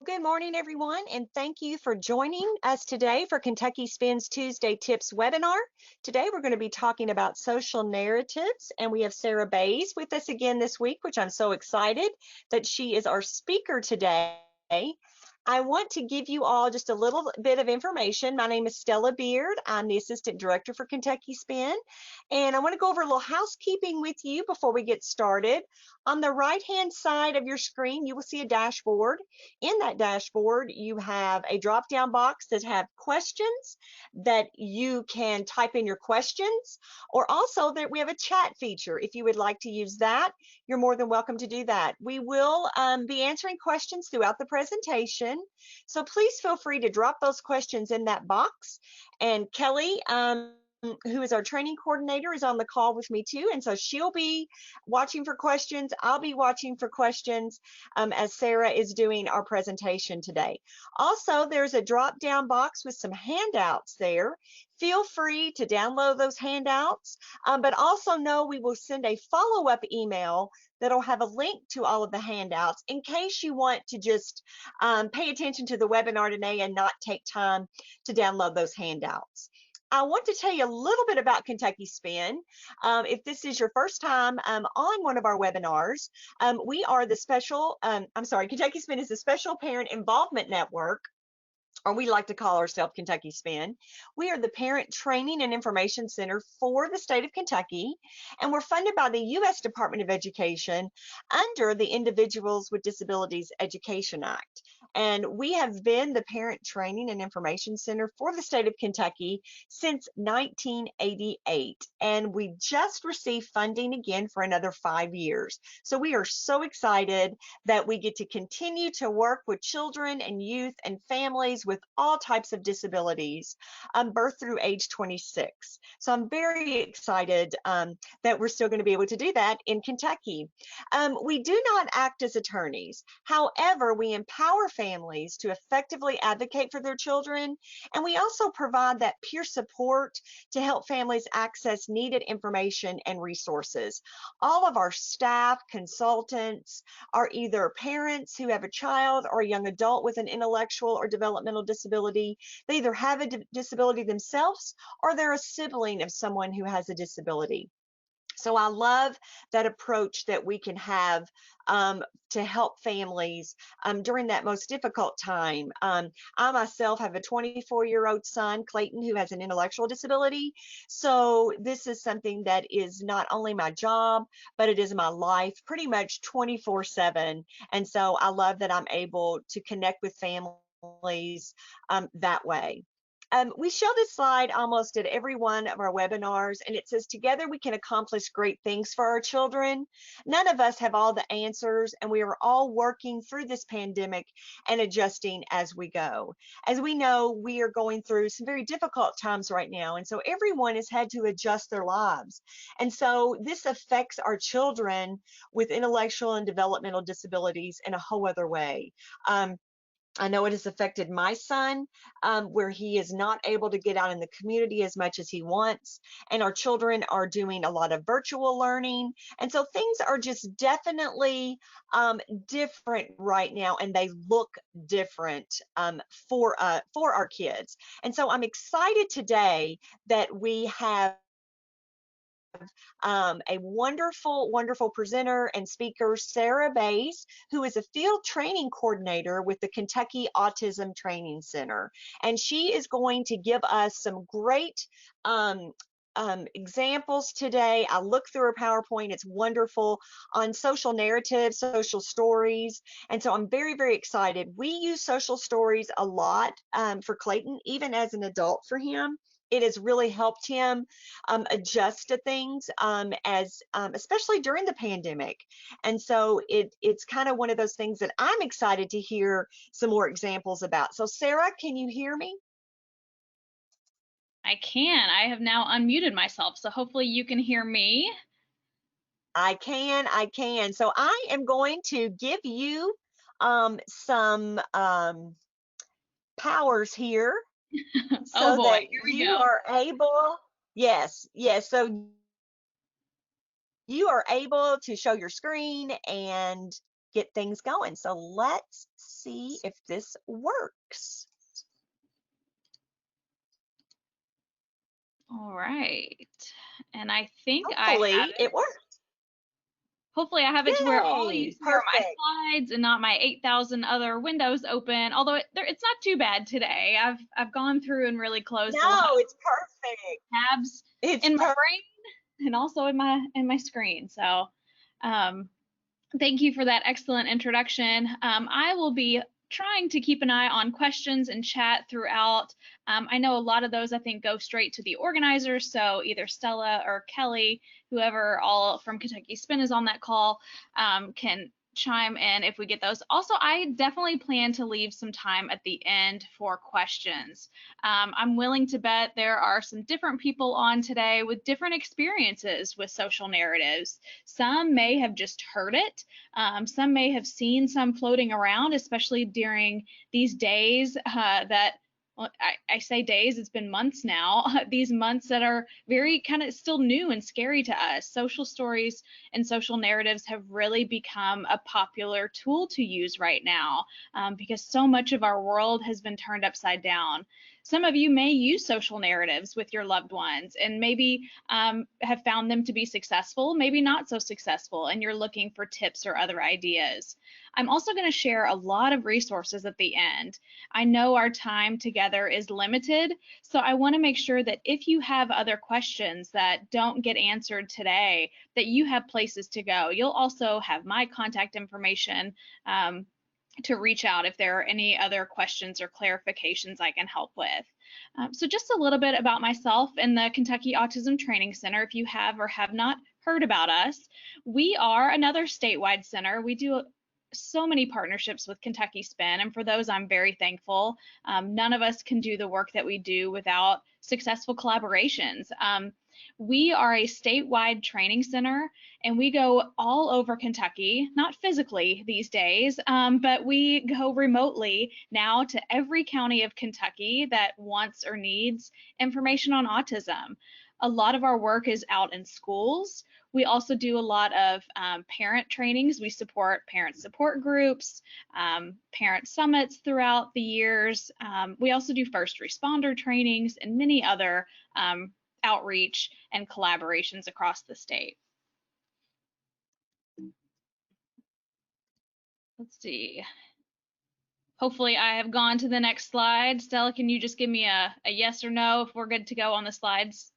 Good morning, everyone, and thank you for joining us today for Kentucky Spins Tuesday Tips webinar. Today, we're going to be talking about social narratives, and we have Sarah Bays with us again this week, which I'm so excited that she is our speaker today. I want to give you all just a little bit of information. My name is Stella Beard. I'm the Assistant Director for Kentucky Spin, and I want to go over a little housekeeping with you before we get started. On the right-hand side of your screen, you will see a dashboard. In that dashboard, you have a drop-down box that have questions that you can type in your questions, or also that we have a chat feature. If you would like to use that, you're more than welcome to do that. We will be answering questions throughout the presentation, so please feel free to drop those questions in that box. And Kelly, who is our training coordinator, is on the call with me too, and so she'll be watching for questions. I'll be watching for questions as Sarah is doing our presentation today. Also, there's a drop-down box with some handouts there. Feel free to download those handouts, but also know we will send a follow-up email that'll have a link to all of the handouts in case you want to just pay attention to the webinar today and not take time to download those handouts. I want to tell you a little bit about Kentucky Spin. If this is your first time on one of our webinars, we are the special, Kentucky Spin is the Special Parent Involvement Network, or we like to call ourselves Kentucky Spin. We are the Parent Training and Information Center for the state of Kentucky, and we're funded by the U.S. Department of Education under the Individuals with Disabilities Education Act. And we have been the Parent Training and Information Center for the state of Kentucky since 1988. And we just received funding again for another 5 years. So we are so excited that we get to continue to work with children and youth and families with all types of disabilities, birth through age 26. So I'm very excited that we're still going to be able to do that in Kentucky. We do not act as attorneys. However, we empower families to effectively advocate for their children, and we also provide that peer support to help families access needed information and resources. All of our staff, consultants, are either parents who have a child or a young adult with an intellectual or developmental disability. They either have a disability themselves or they're a sibling of someone who has a disability. So I love that approach that we can have to help families during that most difficult time. I myself have a 24-year-old son, Clayton, who has an intellectual disability. So this is something that is not only my job, but it is my life pretty much 24/7. And so I love that I'm able to connect with families that way. We show this slide almost at every one of our webinars, and it says, together we can accomplish great things for our children. None of us have all the answers, and we are all working through this pandemic and adjusting as we go. As we know, we are going through some very difficult times right now, and so everyone has had to adjust their lives. And so this affects our children with intellectual and developmental disabilities in a whole other way. I know it has affected my son, where he is not able to get out in the community as much as he wants. And our children are doing a lot of virtual learning. And so things are just definitely different right now, and they look different for our kids. And so I'm excited today that we have a wonderful, wonderful presenter and speaker, Sarah Bays, who is a field training coordinator with the Kentucky Autism Training Center. And she is going to give us some great examples today. I looked through her PowerPoint. It's wonderful on social narratives, social stories. And so I'm very, very excited. We use social stories a lot for Clayton, even as an adult for him. It has really helped him adjust to things especially during the pandemic. And so it's kind of one of those things that I'm excited to hear some more examples about. So Sarah, can you hear me? I can. I have now unmuted myself, so hopefully you can hear me. I can. So I am going to give you some powers here Oh so boy, that here we you go. are able, yes, so you are able to show your screen and get things going. So let's see if this works. All right. And I think I have Hopefully it. it works. Hopefully I have it to where all you Yay, see are my perfect. slides and not my 8,000 other windows open. Although it's not too bad today. I've gone through and really closed a lot No, of it's perfect. tabs It's in my perfect. brain and also in my screen. So um, thank you for that excellent introduction. I will be trying to keep an eye on questions and chat throughout. I know a lot of those I think go straight to the organizers, so either Stella or Kelly, whoever all from Kentucky Spin is on that call, can chime in if we get those. Also, I definitely plan to leave some time at the end for questions. I'm willing to bet there are some different people on today with different experiences with social narratives. Some may have just heard it. Some may have seen some floating around, especially during these days that, well, I say days, it's been months now, these months that are very kind of still new and scary to us. Social stories and social narratives have really become a popular tool to use right now because so much of our world has been turned upside down. Some of you may use social narratives with your loved ones and maybe have found them to be successful, maybe not so successful, and you're looking for tips or other ideas. I'm also going to share a lot of resources at the end. I know our time together is limited, so I want to make sure that if you have other questions that don't get answered today, that you have places to go. You'll also have my contact information to reach out if there are any other questions or clarifications I can help with. So just a little bit about myself and the Kentucky Autism Training Center. If you have or have not heard about us, we are another statewide center. We do so many partnerships with Kentucky Spin, and for those I'm very thankful. None of us can do the work that we do without successful collaborations. We are a statewide training center and we go all over Kentucky, not physically these days, but we go remotely now to every county of Kentucky that wants or needs information on autism. A lot of our work is out in schools. We also do a lot of parent trainings. We support parent support groups, parent summits throughout the years. We also do first responder trainings and many other outreach and collaborations across the state. Let's see. Hopefully I have gone to the next slide. Stella, can you just give me a yes or no if we're good to go on the slides?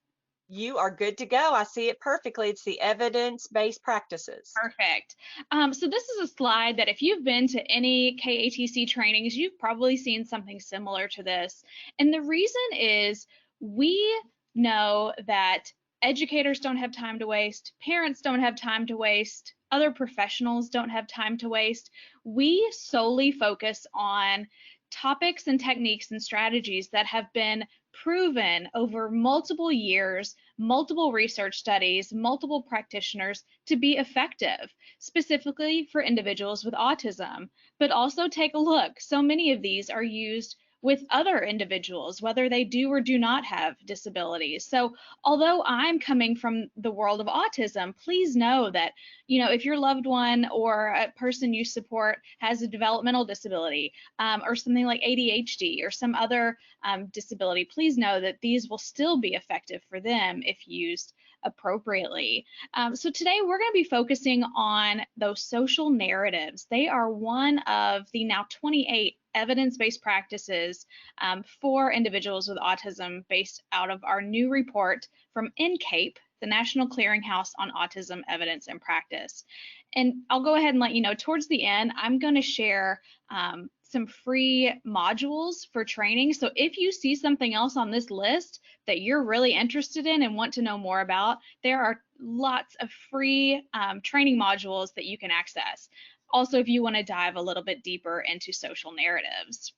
You are good to go. I see it perfectly. It's the evidence-based practices. Perfect. So this is a slide that if you've been to any KATC trainings, you've probably seen something similar to this. And the reason is we know that educators don't have time to waste, parents don't have time to waste, other professionals don't have time to waste. We solely focus on topics and techniques and strategies that have been proven over multiple years, multiple research studies, multiple practitioners to be effective, specifically for individuals with autism. But also take a look, so many of these are used with other individuals, whether they do or do not have disabilities. So although I'm coming from the world of autism, please know that, you know, if your loved one or a person you support has a developmental disability or something like ADHD or some other disability, please know that these will still be effective for them if used appropriately. So today we're going to be focusing on those social narratives. They are one of the now 28 evidence-based practices for individuals with autism based out of our new report from NCAPE, the National Clearinghouse on Autism Evidence and Practice. And I'll go ahead and let you know towards the end, I'm going to share some free modules for training. So if you see something else on this list that you're really interested in and want to know more about, there are lots of free training modules that you can access. Also, if you want to dive a little bit deeper into social narratives.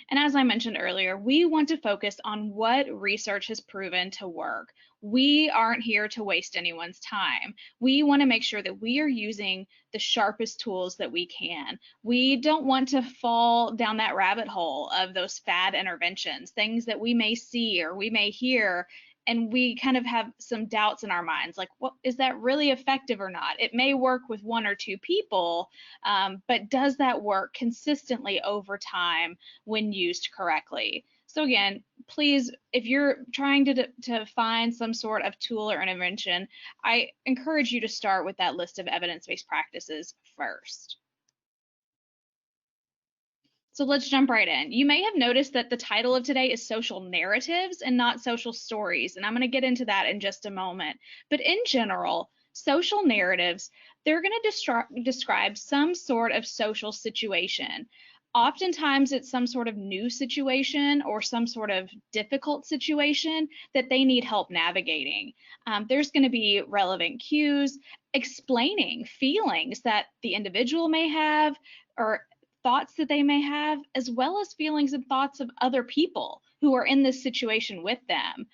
And as I mentioned earlier, we want to focus on what research has proven to work. We aren't here to waste anyone's time. We want to make sure that we are using the sharpest tools that we can. We don't want to fall down that rabbit hole of those fad interventions, things that we may see or we may hear and we kind of have some doubts in our minds, like, what is that really effective or not? It may work with 1 or 2 people, but does that work consistently over time when used correctly? So again, please, if you're trying to find some sort of tool or intervention, I encourage you to start with that list of evidence-based practices first. So let's jump right in. You may have noticed that the title of today is social narratives and not social stories, and I'm going to get into that in just a moment. But in general, social narratives, they're going to describe some sort of social situation. Oftentimes it's some sort of new situation or some sort of difficult situation that they need help navigating. There's going to be relevant cues explaining feelings that the individual may have, or thoughts that they may have, as well as feelings and thoughts of other people who are in this situation with them.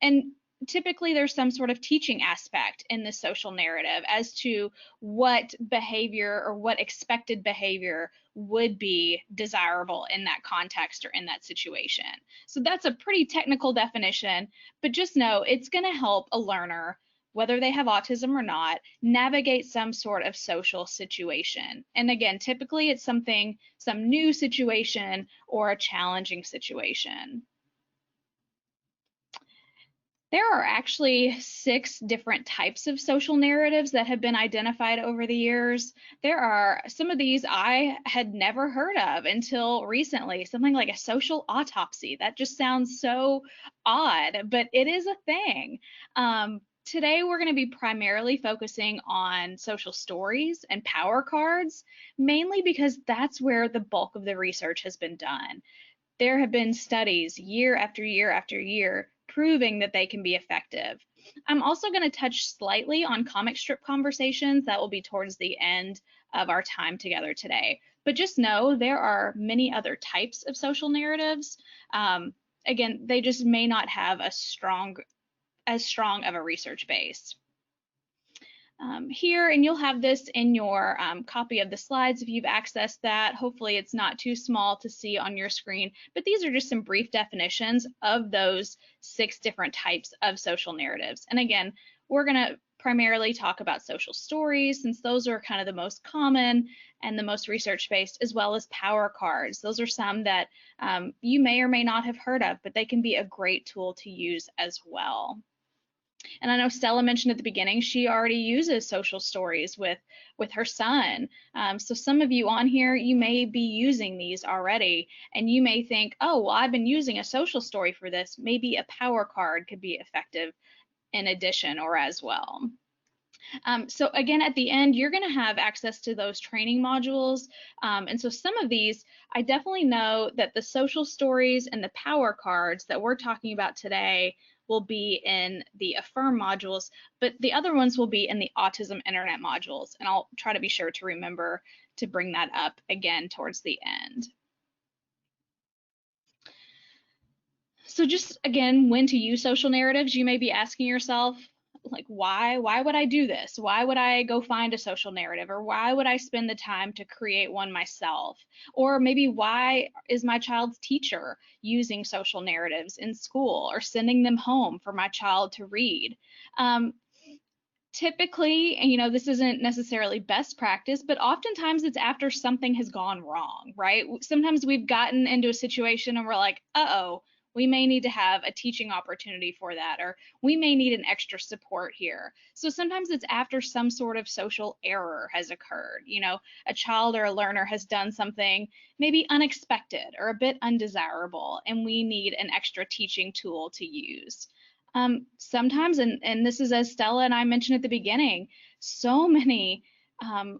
And typically there's some sort of teaching aspect in the social narrative as to what behavior or what expected behavior would be desirable in that context or in that situation. So that's a pretty technical definition, but just know it's going to help a learner, whether they have autism or not, navigate some sort of social situation. And again, typically it's some new situation or a challenging situation. There are actually 6 different types of social narratives that have been identified over the years. There are some of these I had never heard of until recently, something like a social autopsy. That just sounds so odd, but it is a thing. Today, we're going to be primarily focusing on social stories and power cards, mainly because that's where the bulk of the research has been done. There have been studies year after year after year proving that they can be effective. I'm also going to touch slightly on comic strip conversations. That will be towards the end of our time together today. But just know there are many other types of social narratives. Again, they just may not have as strong of a research base. Here, and you'll have this in your copy of the slides if you've accessed that. Hopefully it's not too small to see on your screen, but these are just some brief definitions of those 6 different types of social narratives. And again, we're going to primarily talk about social stories, since those are kind of the most common and the most research-based, as well as power cards. Those are some that you may or may not have heard of, but they can be a great tool to use as well. And I know Stella mentioned at the beginning, she already uses social stories with her son. So some of you on here, you may be using these already, and you may think, oh, well, I've been using a social story for this. Maybe a power card could be effective in addition or as well. So again, at the end, you're going to have access to those training modules. And so some of these, I definitely know that the social stories and the power cards that we're talking about today will be in the Affirm modules, but the other ones will be in the Autism Internet modules. And I'll try to be sure to remember to bring that up again towards the end. So just again, when to use social narratives, you may be asking yourself, like, why would I do this? Why would I go find a social narrative? Or why would I spend the time to create one myself? Or maybe why is my child's teacher using social narratives in school or sending them home for my child to read? Typically, and this isn't necessarily best practice, but oftentimes it's after something has gone wrong, right? Sometimes we've gotten into a situation and we're like, uh-oh, we may need to have a teaching opportunity for that, or we may need an extra support here. So sometimes it's after some sort of social error has occurred. A child or a learner has done something maybe unexpected or a bit undesirable, and we need an extra teaching tool to use. Sometimes, and this is as Stella and I mentioned at the beginning, so many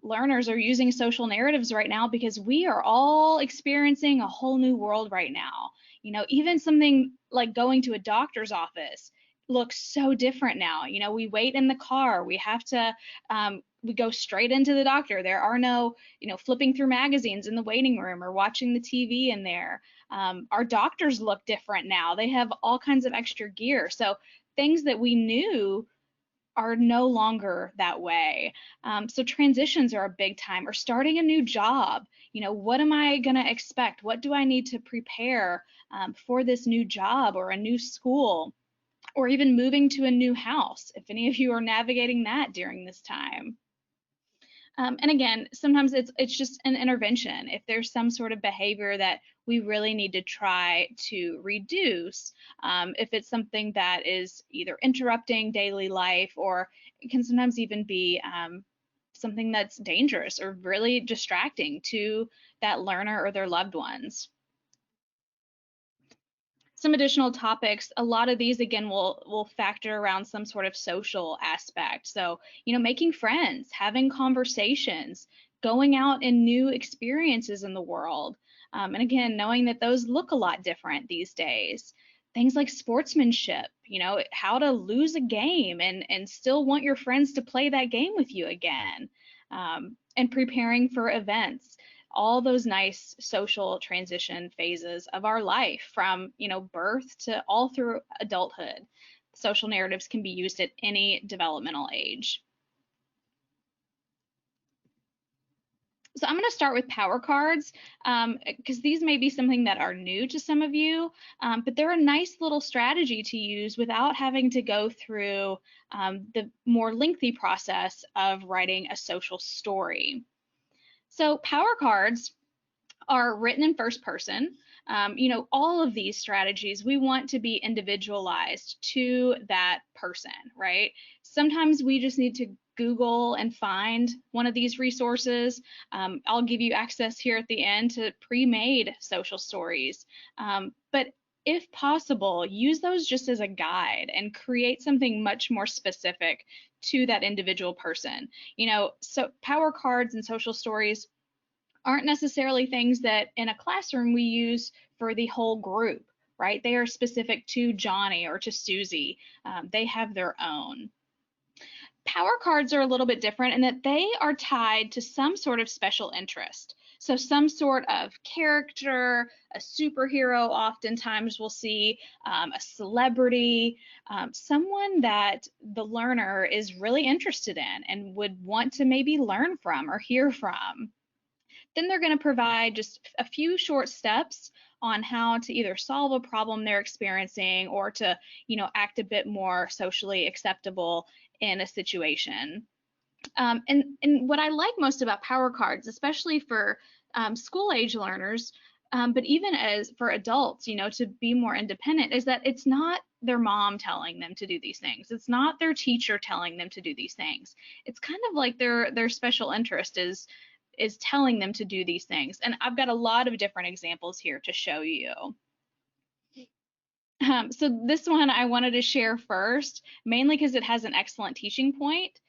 learners are using social narratives right now because we are all experiencing a whole new world right now. Even something like going to a doctor's office looks so different now. We wait in the car, we have to, we go straight into the doctor. There are no, flipping through magazines in the waiting room or watching the TV in there. Our doctors look different now. They have all kinds of extra gear. So things that we knew are no longer that way. So transitions are a big time, or starting a new job. What am I going to expect? What do I need to prepare for this new job or a new school? or even moving to a new house, if any of you are navigating that during this time. And again, sometimes it's just an intervention. If there's some sort of behavior that we really need to try to reduce, if it's something that is either interrupting daily life, or it can sometimes even be something that's dangerous or really distracting to that learner or their loved ones. Some additional topics, a lot of these again will factor around some sort of social aspect. So, making friends, having conversations, going out in new experiences in the world. And again, knowing that those look a lot different these days. Things like sportsmanship, how to lose a game and still want your friends to play that game with you again. And preparing for events, all those nice social transition phases of our life, from birth to all through adulthood. Social narratives can be used at any developmental age. So I'm going to start with power cards, because these may be something that are new to some of you, but they're a nice little strategy to use without having to go through the more lengthy process of writing a social story. So power cards are written in first person. All of these strategies, we want to be individualized to that person, right? Sometimes we just need to Google and find one of these resources. I'll give you access here at the end to pre-made social stories. But if possible, use those just as a guide and create something much more specific to that individual person. So power cards and social stories aren't necessarily things that in a classroom we use for the whole group, right? They are specific to Johnny or to Susie. They have their own. Power cards are a little bit different in that they are tied to some sort of special interest. So some sort of character, a superhero, oftentimes we'll see a celebrity, someone that the learner is really interested in and would want to maybe learn from or hear from. Then they're going to provide just a few short steps on how to either solve a problem they're experiencing or to, act a bit more socially acceptable in a situation. And what I like most about power cards, especially for school age learners, but even as for adults, to be more independent, is that it's not their mom telling them to do these things. It's not their teacher telling them to do these things. It's kind of like their special interest is telling them to do these things. And I've got a lot of different examples here to show you. So this one I wanted to share first, mainly because it has an excellent teaching point.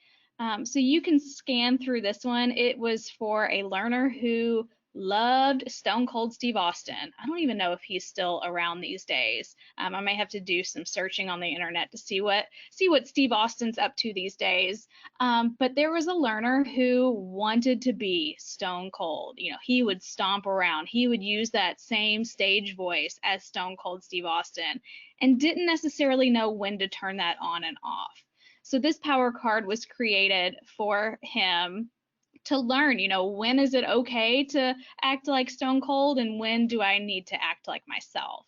So you can scan through this one. It was for a learner who loved Stone Cold Steve Austin. I don't even know if he's still around these days. I may have to do some searching on the internet to see what Steve Austin's up to these days. But there was a learner who wanted to be Stone Cold. He would stomp around. He would use that same stage voice as Stone Cold Steve Austin and didn't necessarily know when to turn that on and off. So this power card was created for him to learn, when is it okay to act like Stone Cold and when do I need to act like myself?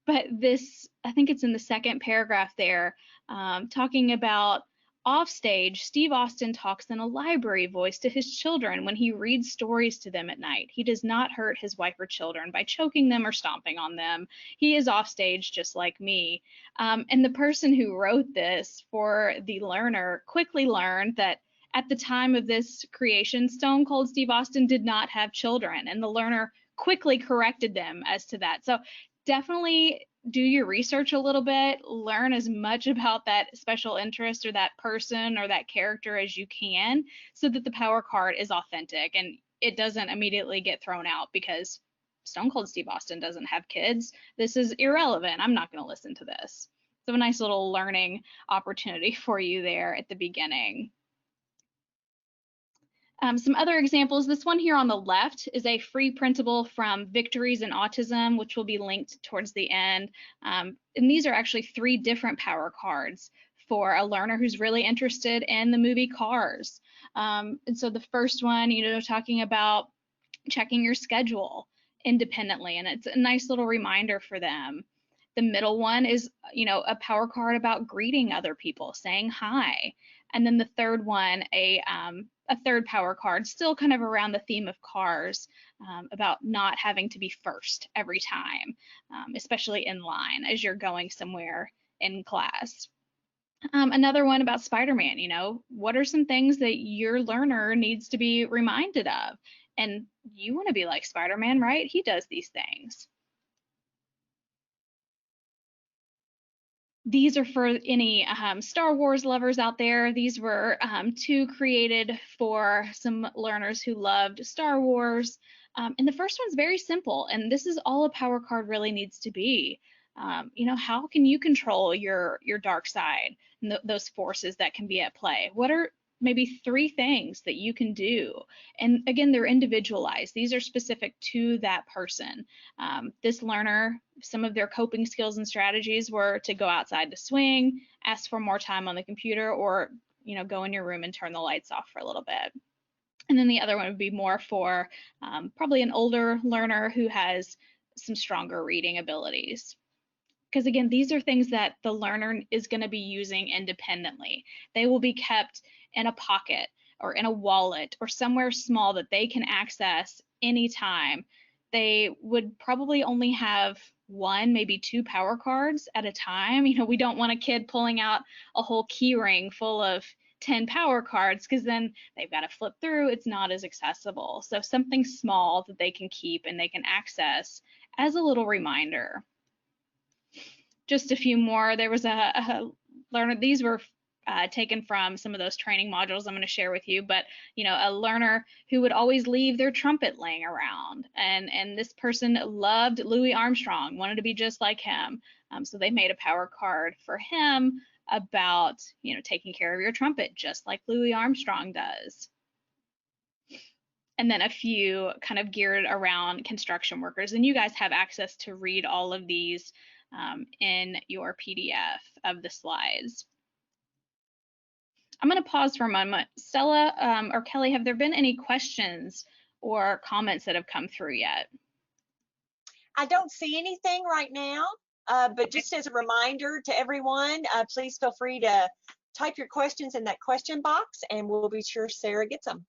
But this, I think it's in the second paragraph there, talking about offstage, Steve Austin talks in a library voice to his children when he reads stories to them at night. He does not hurt his wife or children by choking them or stomping on them. He is offstage just like me. And the person who wrote this for the learner quickly learned that at the time of this creation, Stone Cold Steve Austin did not have children, and the learner quickly corrected them as to that. So definitely do your research a little bit, learn as much about that special interest or that person or that character as you can so that the power card is authentic and it doesn't immediately get thrown out because Stone Cold Steve Austin doesn't have kids. This is irrelevant. I'm not going to listen to this. So a nice little learning opportunity for you there at the beginning. Some other examples, this one here on the left is a free printable from Victories in Autism, which will be linked towards the end. And these are actually 3 different power cards for a learner who's really interested in the movie Cars. And so the first one, talking about checking your schedule independently, and it's a nice little reminder for them. The middle one is, a power card about greeting other people, saying hi. And then the third one, a third power card, still kind of around the theme of cars, about not having to be first every time, especially in line as you're going somewhere in class. Another one about Spider-Man, what are some things that your learner needs to be reminded of? And you want to be like Spider-Man, right? He does these things. These are for any Star Wars lovers out there. These were two created for some learners who loved Star Wars. And the first one's very simple, and this is all a power card really needs to be. How can you control your dark side and those forces that can be at play? What are maybe 3 things that you can do? And again, they're individualized. These are specific to that person. This learner, some of their coping skills and strategies were to go outside to swing, ask for more time on the computer, or go in your room and turn the lights off for a little bit. And then the other one would be more for probably an older learner who has some stronger reading abilities. Because again, these are things that the learner is going to be using independently. They will be kept in a pocket or in a wallet or somewhere small that they can access anytime. They would probably only have 1, maybe 2 power cards at a time. We don't want a kid pulling out a whole key ring full of 10 power cards, because then they've got to flip through. It's not as accessible. So something small that they can keep and they can access as a little reminder. Just a few more. There was a learner, these were taken from some of those training modules I'm going to share with you, but a learner who would always leave their trumpet laying around, and this person loved Louis Armstrong, wanted to be just like him. So they made a power card for him about taking care of your trumpet just like Louis Armstrong does. And then a few kind of geared around construction workers, and you guys have access to read all of these in your PDF of the slides. I'm going to pause for a moment. Stella or Kelly, have there been any questions or comments that have come through yet? I don't see anything right now, but just as a reminder to everyone, please feel free to type your questions in that question box, and we'll be sure Sarah gets them.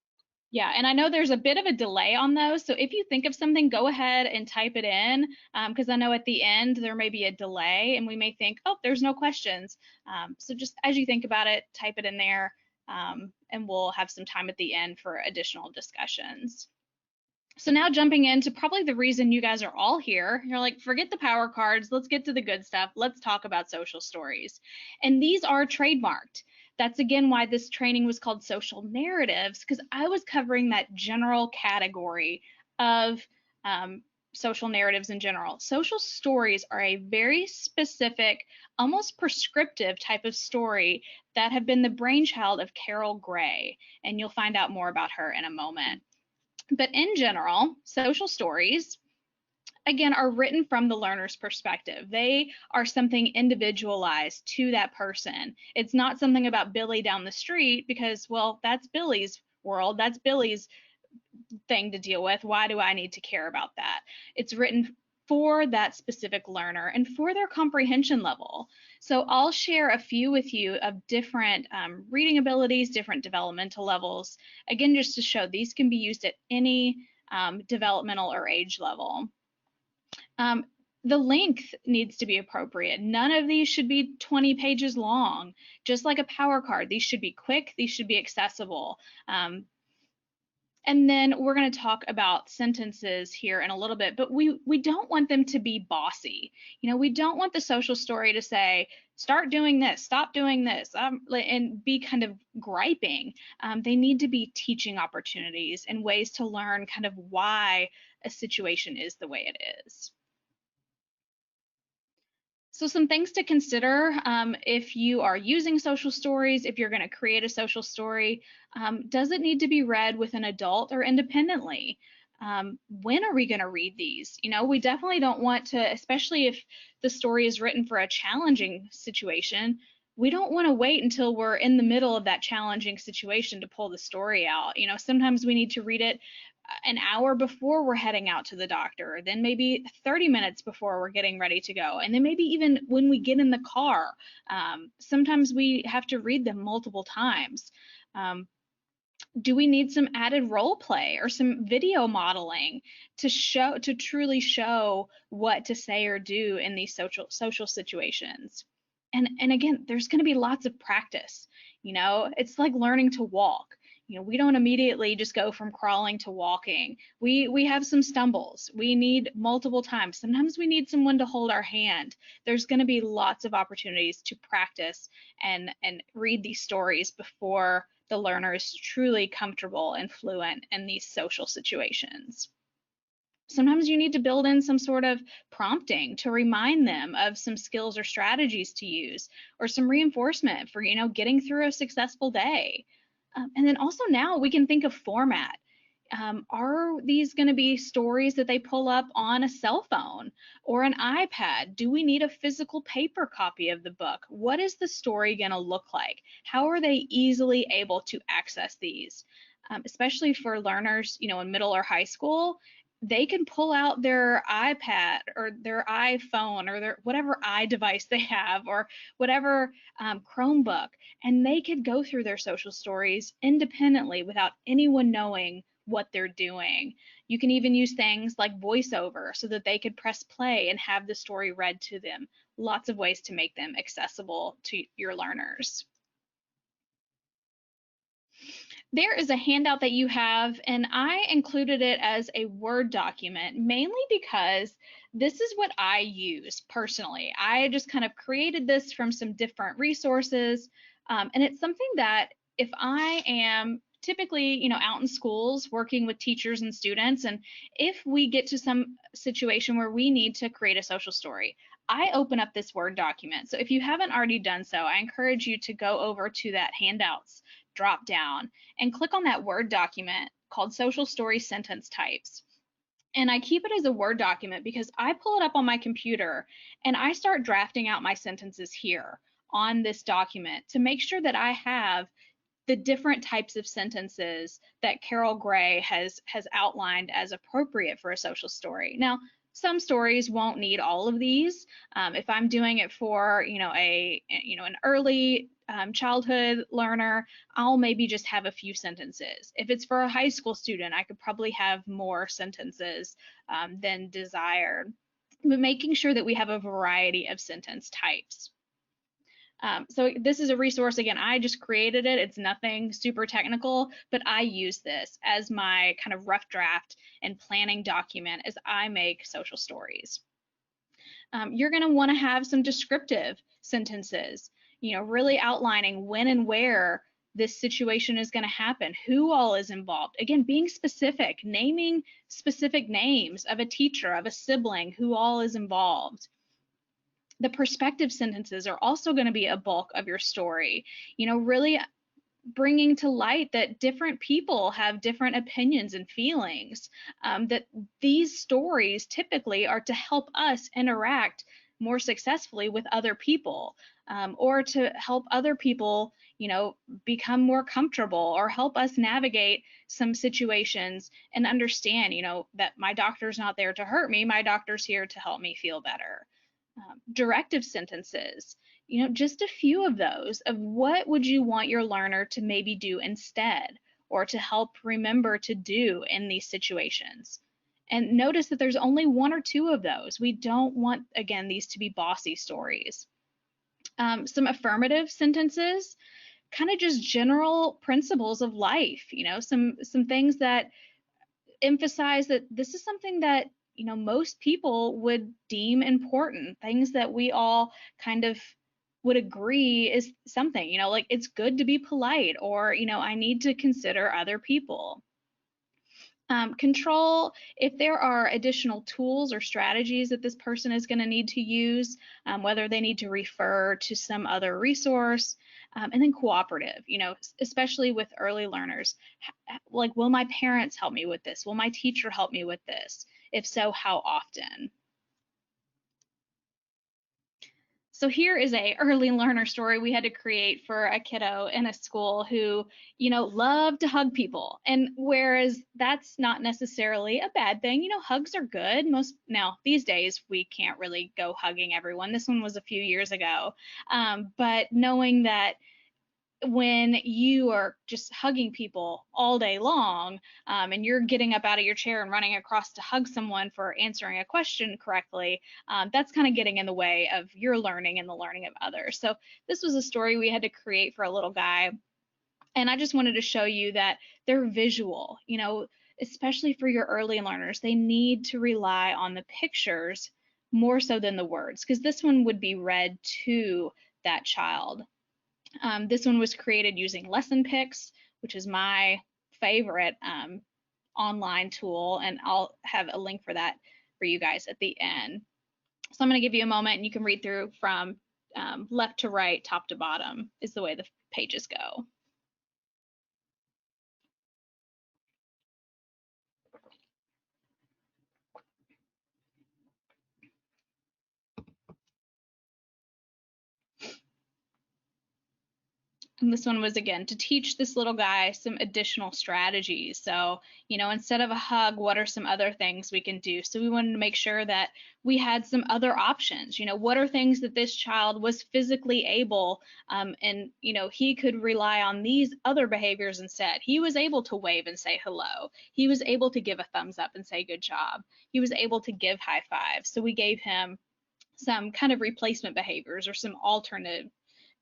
Yeah, and I know there's a bit of a delay on those, so if you think of something, go ahead and type it in, because I know at the end there may be a delay and we may think, oh, there's no questions. So just as you think about it, type it in there, and we'll have some time at the end for additional discussions. So now jumping into probably the reason you guys are all here, you're like, forget the power cards, let's get to the good stuff, let's talk about social stories. And these are trademarked. That's again why this training was called Social Narratives, because I was covering that general category of social narratives in general. Social stories are a very specific, almost prescriptive type of story that have been the brainchild of Carol Gray, and you'll find out more about her in a moment. But in general, social stories, again, are written from the learner's perspective. They are something individualized to that person. It's not something about Billy down the street because, well, that's Billy's world. That's Billy's thing to deal with. Why do I need to care about that? It's written for that specific learner and for their comprehension level. So I'll share a few with you of different reading abilities, different developmental levels, again, just to show these can be used at any developmental or age level. The length needs to be appropriate. None of these should be 20 pages long. Just like a power card, these should be quick, these should be accessible. And then we're going to talk about sentences here in a little bit, but we don't want them to be bossy. We don't want the social story to say, start doing this, stop doing this, and be kind of griping. They need to be teaching opportunities and ways to learn kind of why a situation is the way it is. So some things to consider if you are using social stories, if you're going to create a social story, does it need to be read with an adult or independently? When are we going to read these? We definitely don't want to, especially if the story is written for a challenging situation, we don't want to wait until we're in the middle of that challenging situation to pull the story out. Sometimes we need to read it an hour before we're heading out to the doctor, then maybe 30 minutes before we're getting ready to go, and then maybe even when we get in the car. Sometimes we have to read them multiple times. Do we need some added role play or some video modeling to truly show what to say or do in these social situations? And again, there's going to be lots of practice. It's like learning to walk. We don't immediately just go from crawling to walking. We have some stumbles. We need multiple times. Sometimes we need someone to hold our hand. There's going to be lots of opportunities to practice and read these stories before the learner is truly comfortable and fluent in these social situations. Sometimes you need to build in some sort of prompting to remind them of some skills or strategies to use, or some reinforcement for, getting through a successful day. And then also now we can think of format. Are these going to be stories that they pull up on a cell phone or an iPad? Do we need a physical paper copy of the book? What is the story going to look like? How are they easily able to access these? Especially for learners, in middle or high school, they can pull out their iPad or their iPhone or their whatever iDevice they have, or whatever Chromebook, and they could go through their social stories independently without anyone knowing what they're doing. You can even use things like voiceover so that they could press play and have the story read to them. Lots of ways to make them accessible to your learners. There is a handout that you have, and I included it as a Word document mainly because this is what I use personally. I just kind of created this from some different resources, and it's something that if I am typically, out in schools working with teachers and students, and if we get to some situation where we need to create a social story, I open up this Word document. So if you haven't already done so, I encourage you to go over to that handouts drop down and click on that Word document called Social Story Sentence Types. And I keep it as a Word document because I pull it up on my computer and I start drafting out my sentences here on this document to make sure that I have the different types of sentences that Carol Gray has outlined as appropriate for a social story. Now, some stories won't need all of these. If I'm doing it for, an early childhood learner, I'll maybe just have a few sentences. If it's for a high school student, I could probably have more sentences than desired, but making sure that we have a variety of sentence types. So this is a resource, again, I just created it. It's nothing super technical, but I use this as my kind of rough draft and planning document as I make social stories. You're going to want to have some descriptive sentences, really outlining when and where this situation is going to happen, who all is involved. Again, being specific, naming specific names of a teacher, of a sibling, who all is involved. The perspective sentences are also going to be a bulk of your story, really bringing to light that different people have different opinions and feelings, that these stories typically are to help us interact more successfully with other people, or to help other people, become more comfortable, or help us navigate some situations and understand, that my doctor's not there to hurt me, my doctor's here to help me feel better. Directive sentences, just a few of those of what would you want your learner to maybe do instead, or to help remember to do in these situations. And notice that there's only one or two of those. We don't want, again, these to be bossy stories. Some affirmative sentences, kind of just general principles of life, some things that emphasize that this is something that most people would deem important, things that we all kind of would agree is something, like it's good to be polite, or I need to consider other people. Control, if there are additional tools or strategies that this person is going to need to use, whether they need to refer to some other resource. And then cooperative, especially with early learners, like, will my parents help me with this? Will my teacher help me with this? If so, how often? So here is a early learner story we had to create for a kiddo in a school who, loved to hug people. And whereas that's not necessarily a bad thing, hugs are good. Now these days we can't really go hugging everyone. This one was a few years ago. But knowing that when you are just hugging people all day long, and you're getting up out of your chair and running across to hug someone for answering a question correctly, that's kind of getting in the way of your learning and the learning of others. So this was a story we had to create for a little guy. And I just wanted to show you that they're visual, especially for your early learners. They need to rely on the pictures more so than the words, because this one would be read to that child. This one was created using LessonPix, which is my favorite online tool, and I'll have a link for that for you guys at the end. So I'm going to give you a moment and you can read through from left to right, top to bottom is the way the pages go. And this one was, again, to teach this little guy some additional strategies. So, instead of a hug, what are some other things we can do? So we wanted to make sure that we had some other options. What are things that this child was physically able, and, he could rely on these other behaviors instead. He was able to wave and say hello. He was able to give a thumbs up and say good job. He was able to give high fives. So we gave him some kind of replacement behaviors or some alternative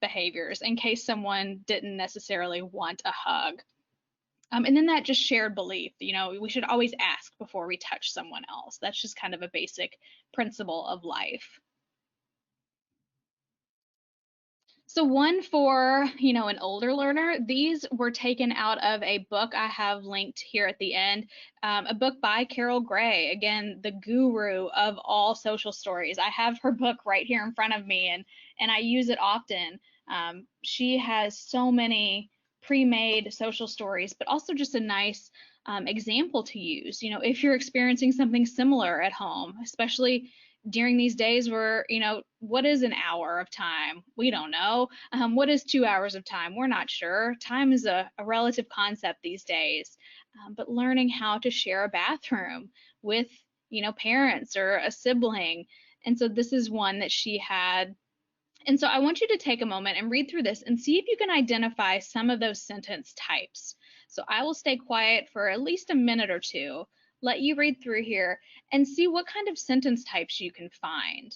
behaviors in case someone didn't necessarily want a hug. And then that just shared belief, we should always ask before we touch someone else. That's just kind of a basic principle of life. So one for, an older learner, these were taken out of a book I have linked here at the end, a book by Carol Gray, again, the guru of all social stories. I have her book right here in front of me, and I use it often. She has so many pre-made social stories, but also just a nice example to use, if you're experiencing something similar at home, especially during these days where, what is an hour of time? We don't know. What is 2 hours of time? We're not sure. Time is a relative concept these days. But learning how to share a bathroom with, parents or a sibling. And so this is one that she had. And so I want you to take a moment and read through this and see if you can identify some of those sentence types. So I will stay quiet for at least a minute or two, let you read through here and see what kind of sentence types you can find.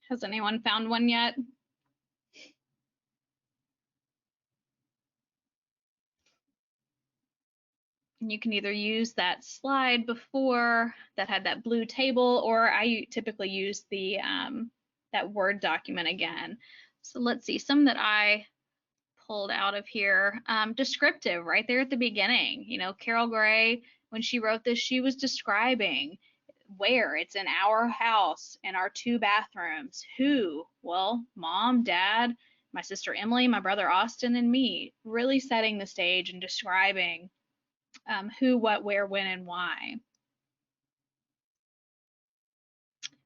Has anyone found one yet? And you can either use that slide before that had that blue table, or I typically use the that Word document again. So let's see, some that I pulled out of here. Descriptive, right there at the beginning. Carol Gray, when she wrote this, she was describing where. It's in our house, in our 2 bathrooms. Who? Well, mom, dad, my sister Emily, my brother Austin, and me. Really setting the stage and describing who, what, where, when, and why.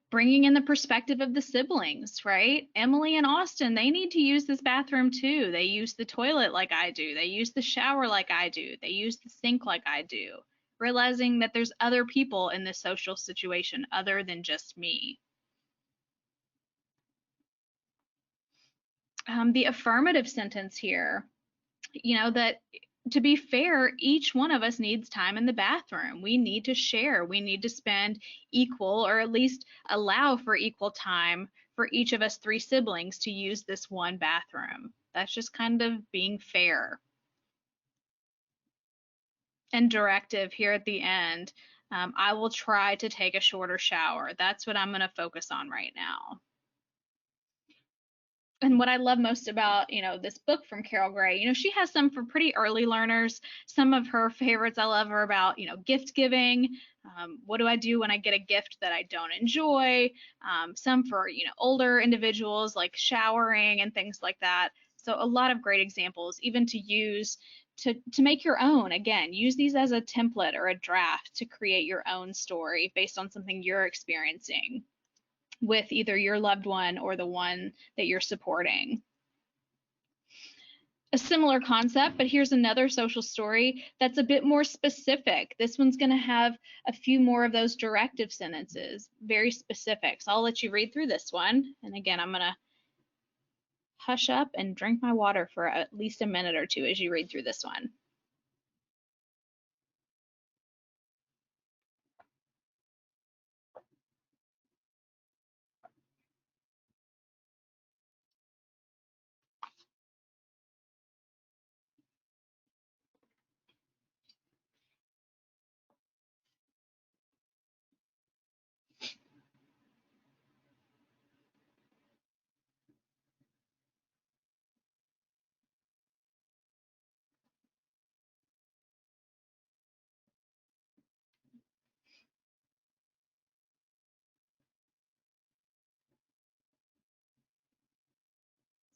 Bringing in the perspective of the siblings, right? Emily and Austin, they need to use this bathroom too. They use the toilet like I do. They use the shower like I do. They use the sink like I do. Realizing that there's other people in this social situation other than just me. The affirmative sentence here, that to be fair, each one of us needs time in the bathroom. We need to share. We need to spend equal, or at least allow for equal time for each of us 3 siblings to use this one bathroom. That's just kind of being fair. And directive here at the end, I will try to take a shorter shower. That's what I'm going to focus on right now. And what I love most about, this book from Carol Gray, she has some for pretty early learners. Some of her favorites I love are about, gift giving. What do I do when I get a gift that I don't enjoy? Some for, older individuals, like showering and things like that. So a lot of great examples, even to use to make your own. Again, use these as a template or a draft to create your own story based on something you're experiencing with either your loved one or the one that you're supporting. A similar concept, but here's another social story that's a bit more specific. This one's going to have a few more of those directive sentences, very specific. So I'll let you read through this one. And again, I'm going to hush up and drink my water for at least a minute or two as you read through this one.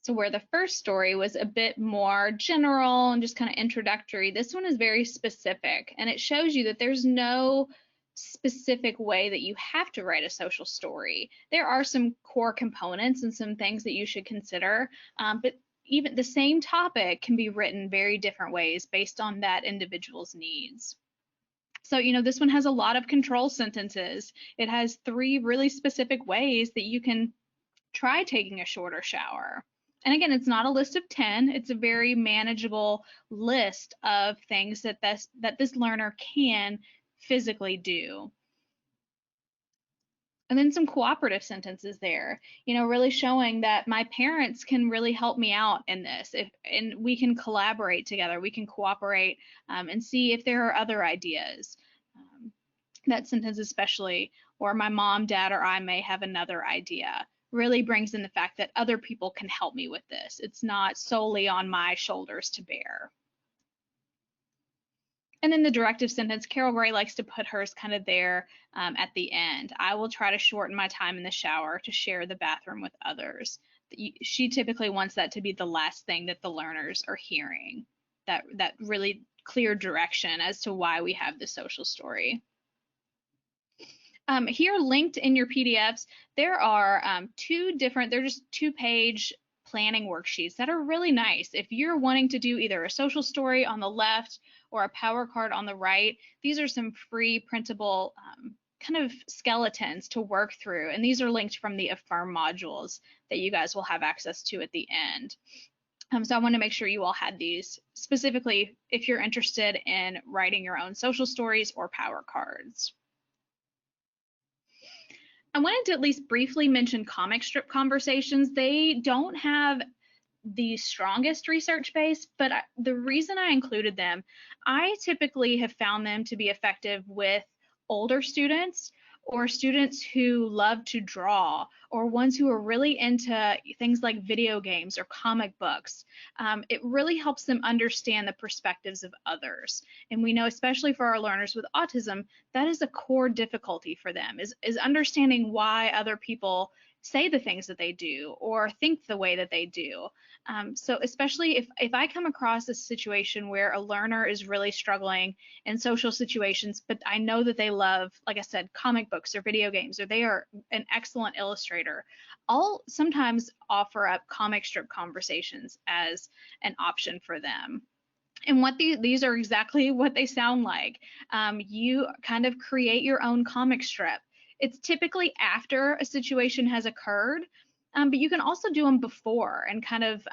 So where the first story was a bit more general and just kind of introductory, this one is very specific, and it shows you that there's no specific way that you have to write a social story. There are some core components and some things that you should consider, but even the same topic can be written very different ways based on that individual's needs. So, this one has a lot of control sentences. It has 3 really specific ways that you can try taking a shorter shower. And again, it's not a list of 10. It's a very manageable list of things that this learner can physically do. And then some cooperative sentences there, really showing that my parents can really help me out in this. And we can collaborate together. We can cooperate and see if there are other ideas. That sentence especially, or my mom, dad, or I may have another idea, really brings in the fact that other people can help me with this. It's not solely on my shoulders to bear. And then the directive sentence, Carol Gray likes to put hers kind of there at the end. I will try to shorten my time in the shower to share the bathroom with others. She typically wants that to be the last thing that the learners are hearing, that really clear direction as to why we have the social story. Here linked in your PDFs, there are they're just 2-page planning worksheets that are really nice. If you're wanting to do either a social story on the left or a power card on the right, these are some free printable kind of skeletons to work through. And these are linked from the Affirm modules that you guys will have access to at the end. So I want to make sure you all had these specifically if you're interested in writing your own social stories or power cards. I wanted to at least briefly mention comic strip conversations. They don't have the strongest research base, but the reason I included them, I typically have found them to be effective with older students or students who love to draw or ones who are really into things like video games or comic books. It really helps them understand the perspectives of others. And we know, especially for our learners with autism, that is a core difficulty for them, is understanding why other people say the things that they do or think the way that they do. So especially if I come across a situation where a learner is really struggling in social situations, but I know that they love, like I said, comic books or video games, or they are an excellent illustrator, I'll sometimes offer up comic strip conversations as an option for them. And what these are exactly what they sound like. You kind of create your own comic strip. It's typically after a situation has occurred, but you can also do them before and kind of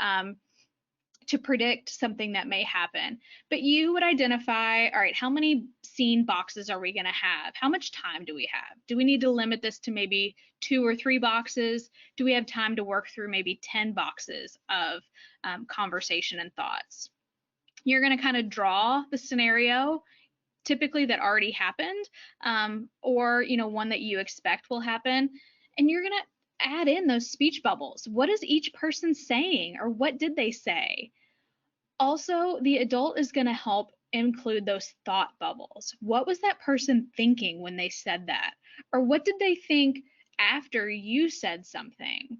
to predict something that may happen. But you would identify, all right, how many scene boxes are we going to have? How much time do we have? Do we need to limit this to maybe 2 or 3 boxes? Do we have time to work through maybe 10 boxes of conversation and thoughts? You're going to kind of draw the scenario typically that already happened, or one that you expect will happen, and you're going to add in those speech bubbles. What is each person saying, or what did they say? Also, the adult is going to help include those thought bubbles. What was that person thinking when they said that? Or what did they think after you said something?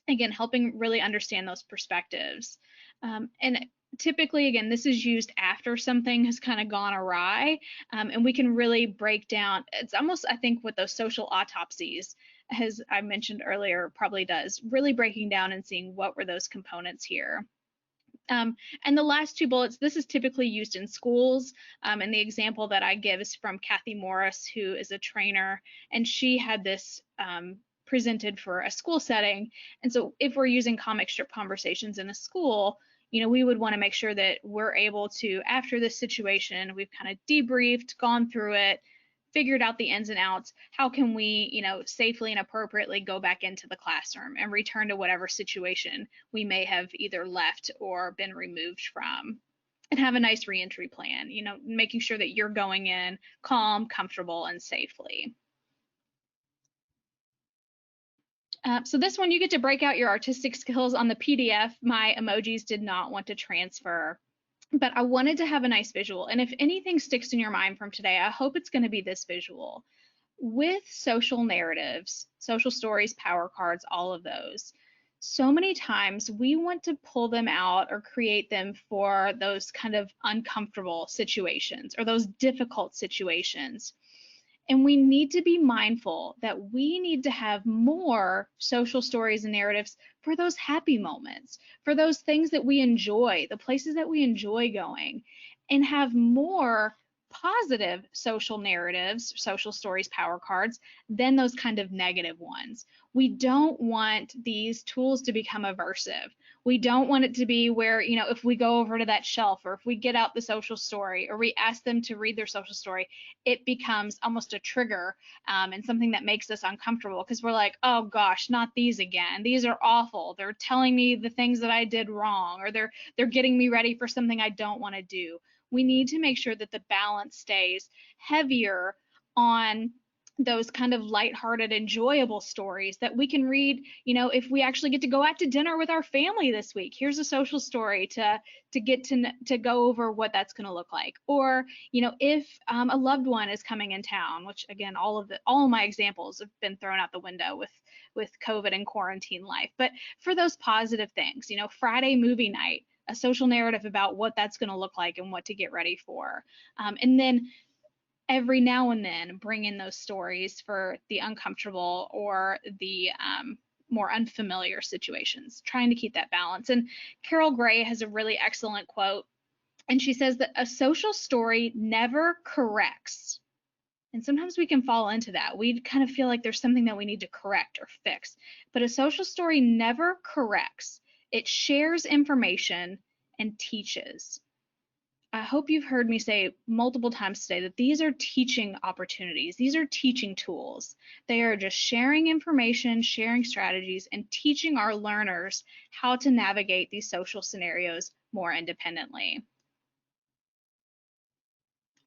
Again, helping really understand those perspectives. And typically, again, this is used after something has kind of gone awry, and we can really break down. It's almost, I think, what those social autopsies, as I mentioned earlier, probably does, really breaking down and seeing what were those components here. And the last two bullets, this is typically used in schools. And the example that I give is from Kathy Morris, who is a trainer, and she had this presented for a school setting. And so if we're using comic strip conversations in a school, we would want to make sure that we're able to, after this situation, we've kind of debriefed, gone through it, figured out the ins and outs. How can we, safely and appropriately go back into the classroom and return to whatever situation we may have either left or been removed from? And have a nice reentry plan, making sure that you're going in calm, comfortable, and safely. So this one, you get to break out your artistic skills on the PDF. My emojis did not want to transfer, but I wanted to have a nice visual. And if anything sticks in your mind from today, I hope it's going to be this visual. With social narratives, social stories, power cards, all of those, so many times we want to pull them out or create them for those kind of uncomfortable situations or those difficult situations. And we need to be mindful that we need to have more social stories and narratives for those happy moments, for those things that we enjoy, the places that we enjoy going, and have more positive social narratives, social stories, power cards, than those kind of negative ones. We don't want these tools to become aversive. We don't want it to be where, if we go over to that shelf or if we get out the social story or we ask them to read their social story, it becomes almost a trigger and something that makes us uncomfortable because we're like, oh gosh, not these again. These are awful. They're telling me the things that I did wrong, or they're getting me ready for something I don't want to do. We need to make sure that the balance stays heavier on those kind of lighthearted, enjoyable stories that we can read, if we actually get to go out to dinner with our family this week. Here's a social story to get to go over what that's going to look like. Or, if a loved one is coming in town, which again, all of my examples have been thrown out the window with COVID and quarantine life. But for those positive things, Friday movie night, a social narrative about what that's going to look like and what to get ready for. And then every now and then bring in those stories for the uncomfortable or the more unfamiliar situations, trying to keep that balance. And Carol Gray has a really excellent quote, and she says that a social story never corrects. And sometimes we can fall into that. We kind of feel like there's something that we need to correct or fix, but a social story never corrects. It shares information and teaches. I hope you've heard me say multiple times today that these are teaching opportunities. These are teaching tools. They are just sharing information, sharing strategies, and teaching our learners how to navigate these social scenarios more independently.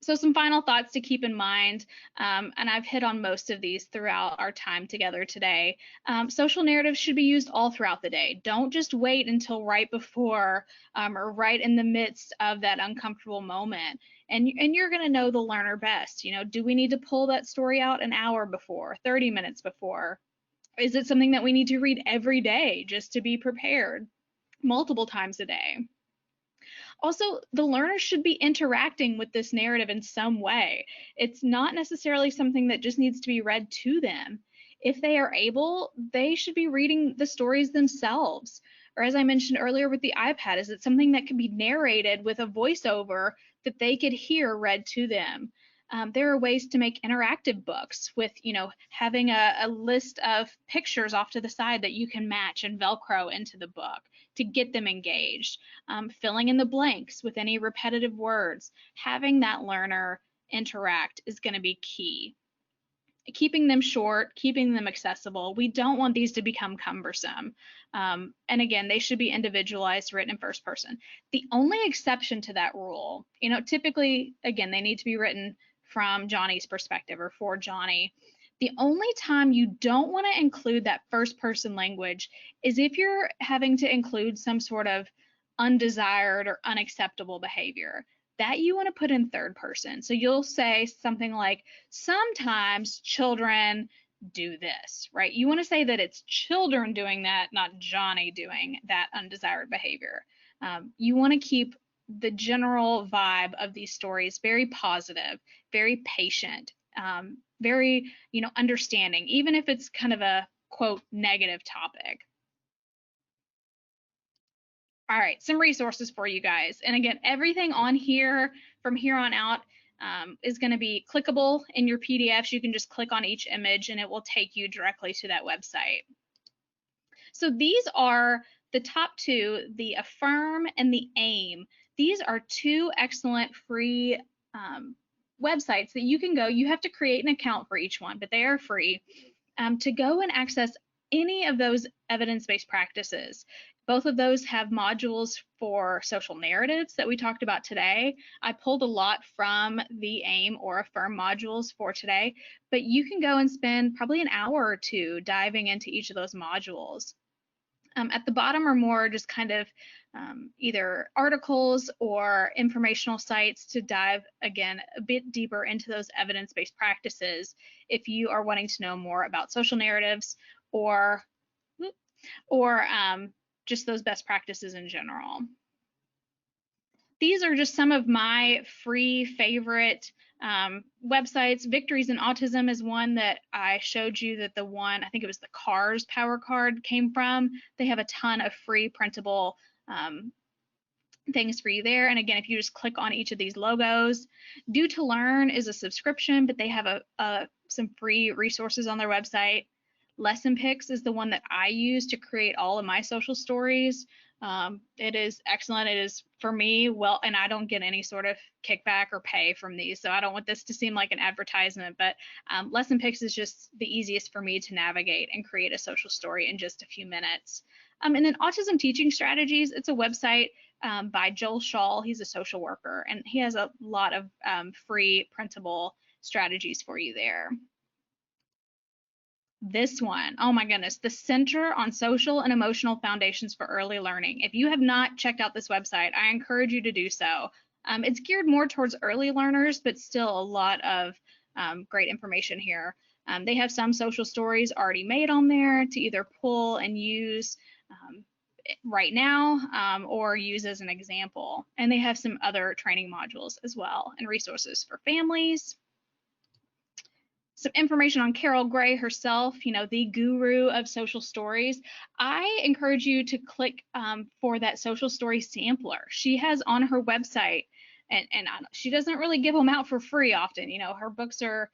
So some final thoughts to keep in mind, and I've hit on most of these throughout our time together today. Social narratives should be used all throughout the day. Don't just wait until right before or right in the midst of that uncomfortable moment. And you're going to know the learner best. Do we need to pull that story out an hour before, 30 minutes before? Is it something that we need to read every day just to be prepared multiple times a day? Also, the learner should be interacting with this narrative in some way. It's not necessarily something that just needs to be read to them. If they are able, they should be reading the stories themselves. Or as I mentioned earlier with the iPad, is it something that can be narrated with a voiceover that they could hear read to them? There are ways to make interactive books with, having a list of pictures off to the side that you can match and Velcro into the book to get them engaged. Filling in the blanks with any repetitive words. Having that learner interact is going to be key. Keeping them short, keeping them accessible. We don't want these to become cumbersome. And again, they should be individualized, written in first person. The only exception to that rule, typically, again, they need to be written from Johnny's perspective or for Johnny. The only time you don't want to include that first person language is if you're having to include some sort of undesired or unacceptable behavior. That you want to put in third person. So you'll say something like, sometimes children do this, right? You want to say that it's children doing that, not Johnny doing that undesired behavior. You want to keep the general vibe of these stories very positive, very patient, very, understanding, even if it's kind of a quote negative topic. All right, some resources for you guys. And again, everything on here from here on out is going to be clickable in your PDFs. You can just click on each image and it will take you directly to that website. So these are the top two, the Affirm and the AIM. These are two excellent free websites that you can go. You have to create an account for each one, but they are free to go and access any of those evidence-based practices. Both of those have modules for social narratives that we talked about today. I pulled a lot from the AIM or Affirm modules for today, but you can go and spend probably an hour or two diving into each of those modules. At the bottom are more just kind of either articles or informational sites to dive, again, a bit deeper into those evidence-based practices if you are wanting to know more about social narratives or just those best practices in general. These are just some of my free favorite websites. Victories in Autism is one that I showed you that I think it was the CARS Power Card came from. They have a ton of free printable things for you there. And again, if you just click on each of these logos, Do to Learn is a subscription, but they have some free resources on their website. Lesson Picks is the one that I use to create all of my social stories. It is excellent. It is for me, well, and I don't get any sort of kickback or pay from these, so I don't want this to seem like an advertisement, but Lesson Picks is just the easiest for me to navigate and create a social story in just a few minutes. And then Autism Teaching Strategies, it's a website by Joel Shaw. He's a social worker, and he has a lot of free printable strategies for you there. This one, oh my goodness, the Center on Social and Emotional Foundations for Early Learning. If you have not checked out this website, I encourage you to do so. It's geared more towards early learners, but still a lot of great information here. They have some social stories already made on there to either pull and use right now or use as an example. And they have some other training modules as well and resources for families. Some information on Carol Gray herself, the guru of social stories. I encourage you to click for that social story sampler. She has on her website, and she doesn't really give them out for free often. Her books are,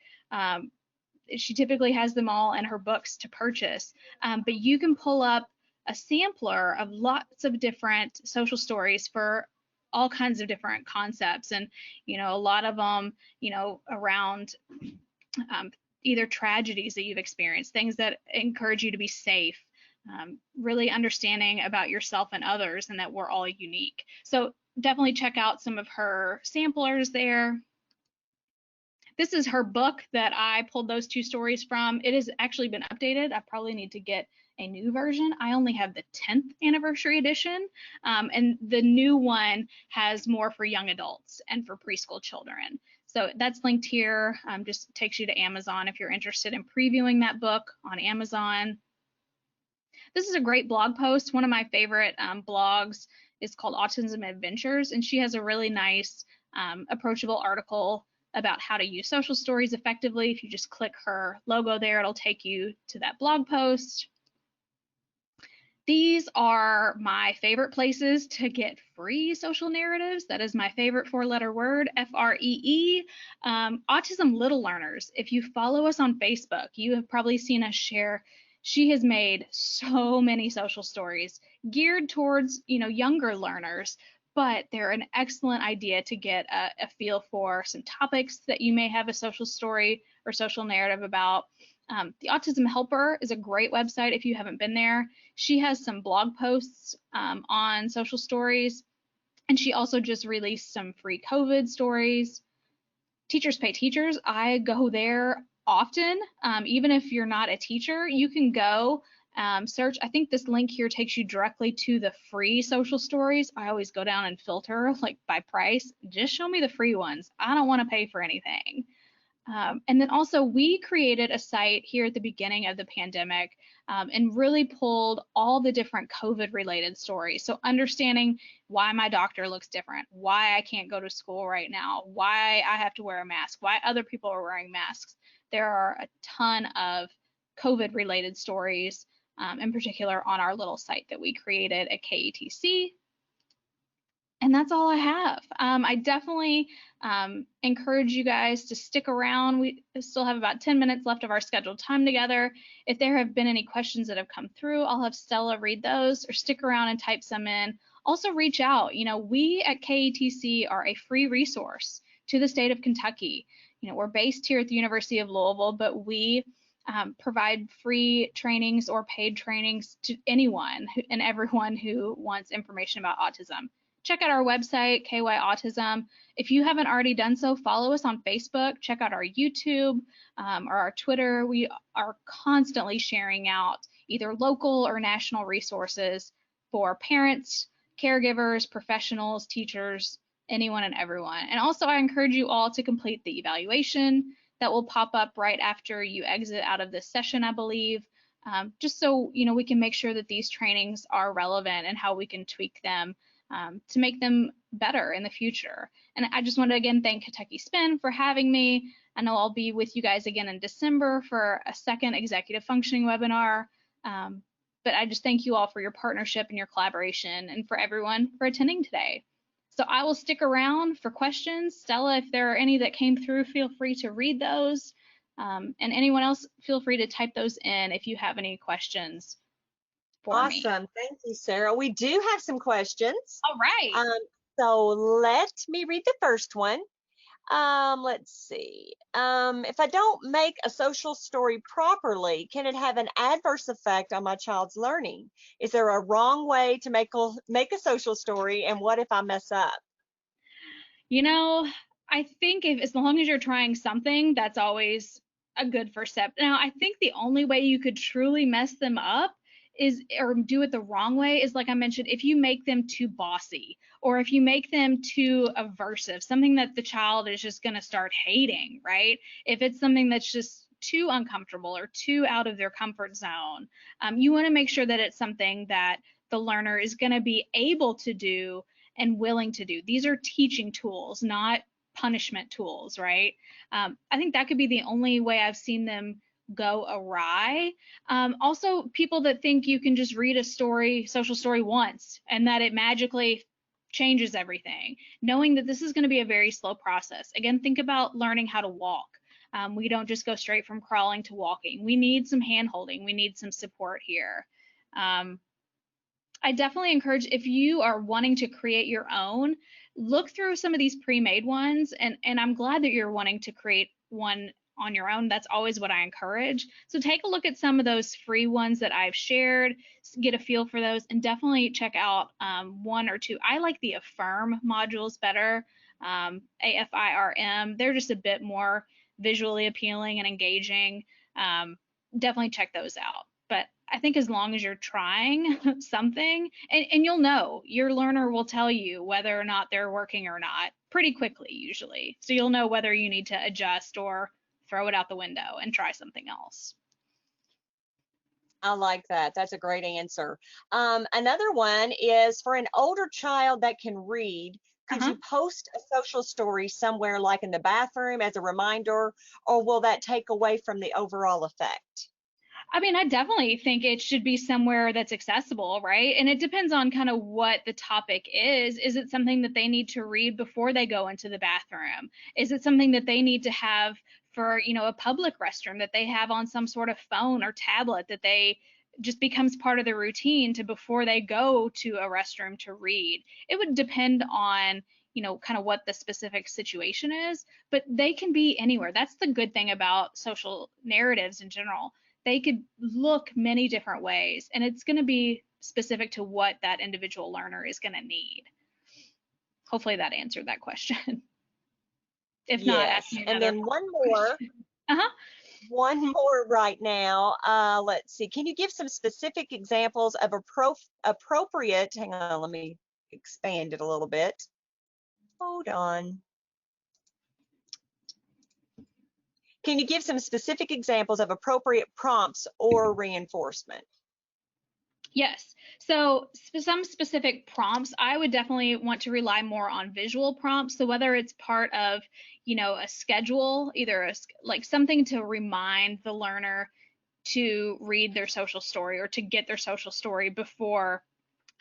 she typically has them all in her books to purchase, but you can pull up a sampler of lots of different social stories for all kinds of different concepts. And, a lot of them, around either tragedies that you've experienced, things that encourage you to be safe, really understanding about yourself and others and that we're all unique. So definitely check out some of her samplers there. This is her book that I pulled those two stories from. It has actually been updated. I probably need to get a new version. I only have the 10th anniversary edition, and the new one has more for young adults and for preschool children. So that's linked here, just takes you to Amazon if you're interested in previewing that book on Amazon. This is a great blog post. One of my favorite blogs is called Autism Adventures, and she has a really nice, approachable article about how to use social stories effectively. If you just click her logo there, it'll take you to that blog post. These are my favorite places to get free social narratives. That is my favorite four-letter word, F-R-E-E. Autism Little Learners. If you follow us on Facebook, you have probably seen us share. She has made so many social stories geared towards, younger learners, but they're an excellent idea to get a feel for some topics that you may have a social story or social narrative about. The Autism Helper is a great website if you haven't been there. She has some blog posts on social stories, and she also just released some free COVID stories. Teachers Pay Teachers, I go there often. Even if you're not a teacher, you can go search. I think this link here takes you directly to the free social stories. I always go down and filter like by price. Just show me the free ones. I don't want to pay for anything. And then also we created a site here at the beginning of the pandemic and really pulled all the different COVID related stories. So understanding why my doctor looks different, why I can't go to school right now, why I have to wear a mask, why other people are wearing masks. There are a ton of COVID related stories in particular on our little site that we created at KETC. And that's all I have. I definitely encourage you guys to stick around. We still have about 10 minutes left of our scheduled time together. If there have been any questions that have come through, I'll have Stella read those, or stick around and type some in. Also reach out. You know, we at KETC are a free resource to the state of Kentucky. You know, we're based here at the University of Louisville, but we provide free trainings or paid trainings to anyone and everyone who wants information about autism. Check out our website, KY Autism. If you haven't already done so, follow us on Facebook, check out our YouTube or our Twitter. We are constantly sharing out either local or national resources for parents, caregivers, professionals, teachers, anyone and everyone. And also I encourage you all to complete the evaluation that will pop up right after you exit out of this session, I believe. Just so you know, we can make sure that these trainings are relevant and how we can tweak them to make them better in the future. And I just want to again thank Kentucky Spin for having me. I know I'll be with you guys again in December for a second executive functioning webinar. But I just thank you all for your partnership and your collaboration, and for everyone for attending today. So I will stick around for questions. Stella, if there are any that came through, feel free to read those. And anyone else, feel free to type those in if you have any questions for me. Awesome. Thank you, Sarah. We do have some questions. All right. So let me read the first one. Let's see. If I don't make a social story properly, can it have an adverse effect on my child's learning? Is there a wrong way to make a social story, and what if I mess up? You know, I think if as long as you're trying something, that's always a good first step. Now, I think the only way you could truly mess them up is, or do it the wrong way, is like I mentioned, if you make them too bossy, or if you make them too aversive, something that the child is just going to start hating, right? If it's something that's just too uncomfortable or too out of their comfort zone, you want to make sure that it's something that the learner is going to be able to do and willing to do. These are teaching tools, not punishment tools, right? I think that could be the only way I've seen them go awry. Also, people that think you can just read a story, social story once, and that it magically changes everything, knowing that this is going to be a very slow process. Again, think about learning how to walk. We don't just go straight from crawling to walking. We need some hand holding. We need some support here. I definitely encourage, if you are wanting to create your own, look through some of these pre-made ones, and I'm glad that you're wanting to create one on your own. That's always what I encourage. So take a look at some of those free ones that I've shared, get a feel for those, and definitely check out one or two. I like the Affirm modules better, AFIRM. They're just a bit more visually appealing and engaging. Definitely check those out. But I think as long as you're trying something, and you'll know, your learner will tell you whether or not they're working or not pretty quickly usually. So you'll know whether you need to adjust or throw it out the window and try something else. I like that. That's a great answer. Another one is, for an older child that can read, could you post a social story somewhere like in the bathroom as a reminder, or will that take away from the overall effect? I mean, I definitely think it should be somewhere that's accessible, right? And it depends on kind of what the topic is. Is it something that they need to read before they go into the bathroom? Is it something that they need to have for, you know, a public restroom that they have on some sort of phone or tablet that they just becomes part of the routine to before they go to a restroom to read? It would depend on, you know, kind of what the specific situation is, but they can be anywhere. That's the good thing about social narratives in general. They could look many different ways, and it's going to be specific to what that individual learner is going to need. Hopefully that answered that question. If not, ask me And another then one more. one more right now. Let's see. Can you give some specific examples of appropriate, hang on, let me expand it a little bit. Hold on. Can you give some specific examples of appropriate prompts or reinforcement? Yes. So some specific prompts, I would definitely want to rely more on visual prompts. So whether it's part of, a schedule, either like something to remind the learner to read their social story or to get their social story before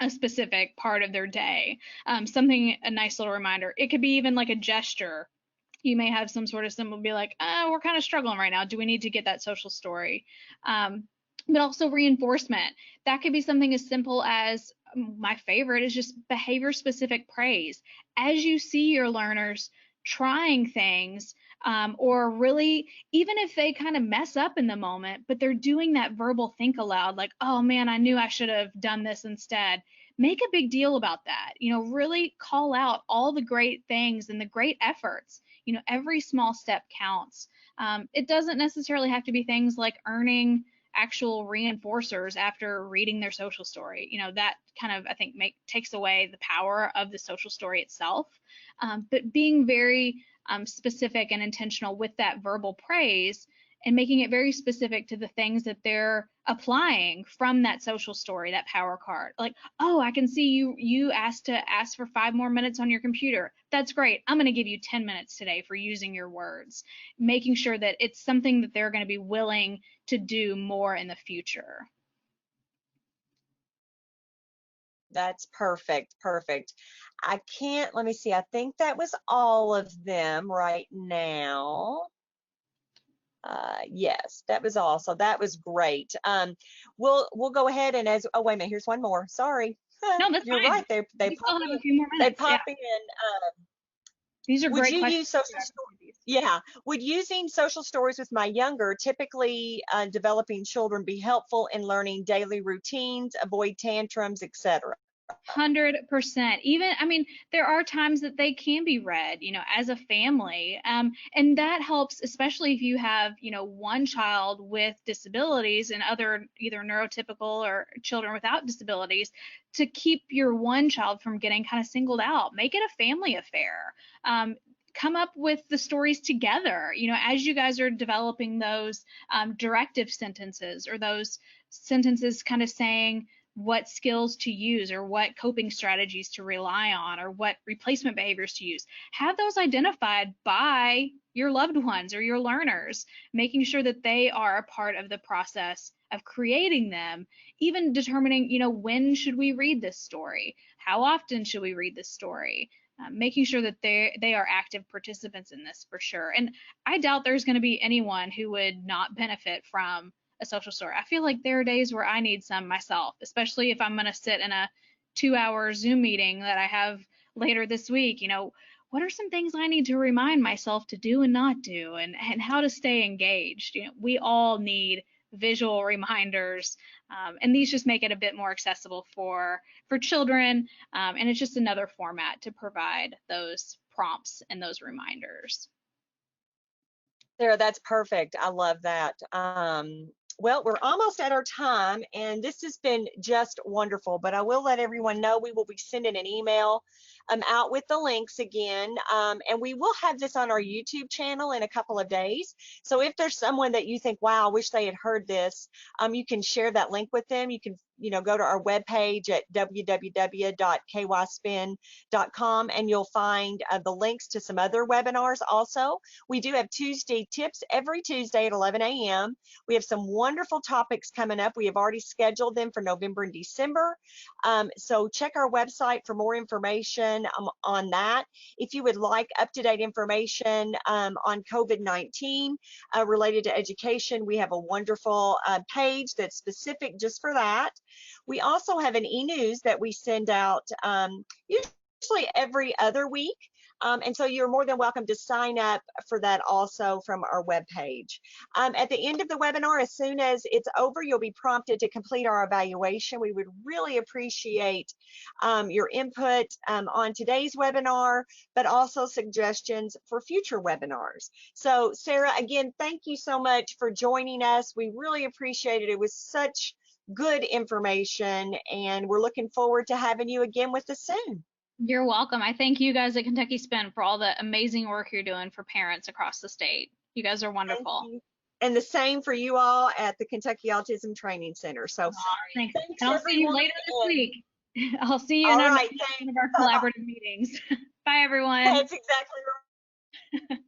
a specific part of their day. Something, a nice little reminder. It could be even like a gesture. You may have some sort of symbol be like, we're kind of struggling right now. Do we need to get that social story? But also reinforcement. That could be something as simple as, my favorite is just behavior specific praise. As you see your learners trying things, or really, even if they kind of mess up in the moment, but they're doing that verbal think aloud, like, oh man, I knew I should have done this instead. Make a big deal about that. Really call out all the great things and the great efforts. Every small step counts. It doesn't necessarily have to be things like earning actual reinforcers after reading their social story. That kind of, I think, takes away the power of the social story itself. But being very specific and intentional with that verbal praise and making it very specific to the things that they're applying from that social story, that power card. Like, oh, I can see you asked to ask for 5 more minutes on your computer. That's great. I'm going to give you 10 minutes today for using your words. Making sure that it's something that they're going to be willing to do more in the future. That's perfect. Perfect. Let me see. I think that was all of them right now. Yes, that was all. So that was great. We'll go ahead and oh, wait a minute, here's one more. Sorry. No, that's You're fine. right. They We pop still have in. a few more minutes. They pop Yeah. in. These are Would great you questions. use social stories? Yeah. Would using social stories with my younger, typically developing children, be helpful in learning daily routines, avoid tantrums, etc.? 100%. Even, I mean, there are times that they can be read, as a family. And that helps, especially if you have, one child with disabilities and other either neurotypical or children without disabilities, to keep your one child from getting kind of singled out. Make it a family affair. Come up with the stories together, as you guys are developing those directive sentences or those sentences kind of saying, what skills to use or what coping strategies to rely on or what replacement behaviors to use. Have those identified by your loved ones or your learners, making sure that they are a part of the process of creating them, even determining, when should we read this story? How often should we read this story? Making sure that they are active participants in this for sure. And I doubt there's going to be anyone who would not benefit from a social story. I feel like there are days where I need some myself, especially if I'm going to sit in a 2-hour Zoom meeting that I have later this week. What are some things I need to remind myself to do and not do, and how to stay engaged? We all need visual reminders, and these just make it a bit more accessible for children, and it's just another format to provide those prompts and those reminders. Sarah, that's perfect. I love that. Well, we're almost at our time, and this has been just wonderful, but I will let everyone know we will be sending an email out with the links again, and we will have this on our YouTube channel in a couple of days. So if there's someone that you think, wow, I wish they had heard this, you can share that link with them. You can go to our webpage at www.kyspin.com, and you'll find the links to some other webinars also. We do have Tuesday tips every Tuesday at 11 a.m. We have some wonderful topics coming up. We have already scheduled them for November and December. So check our website for more information on that. If you would like up-to-date information on COVID-19 related to education, we have a wonderful page that's specific just for that. We also have an e-news that we send out usually every other week. And so you're more than welcome to sign up for that also from our webpage. At the end of the webinar, as soon as it's over, you'll be prompted to complete our evaluation. We would really appreciate your input on today's webinar, but also suggestions for future webinars. So Sarah, again, thank you so much for joining us. We really appreciate it. It was such good information, and we're looking forward to having you again with us soon. You're welcome. I thank you guys at Kentucky Spin for all the amazing work you're doing for parents across the state. You guys are wonderful. Thank you. And the same for you all at the Kentucky Autism Training Center. So thanks. thanks, And I'll see you later this week. I'll see you in one of our collaborative meetings. Bye, everyone. That's exactly right.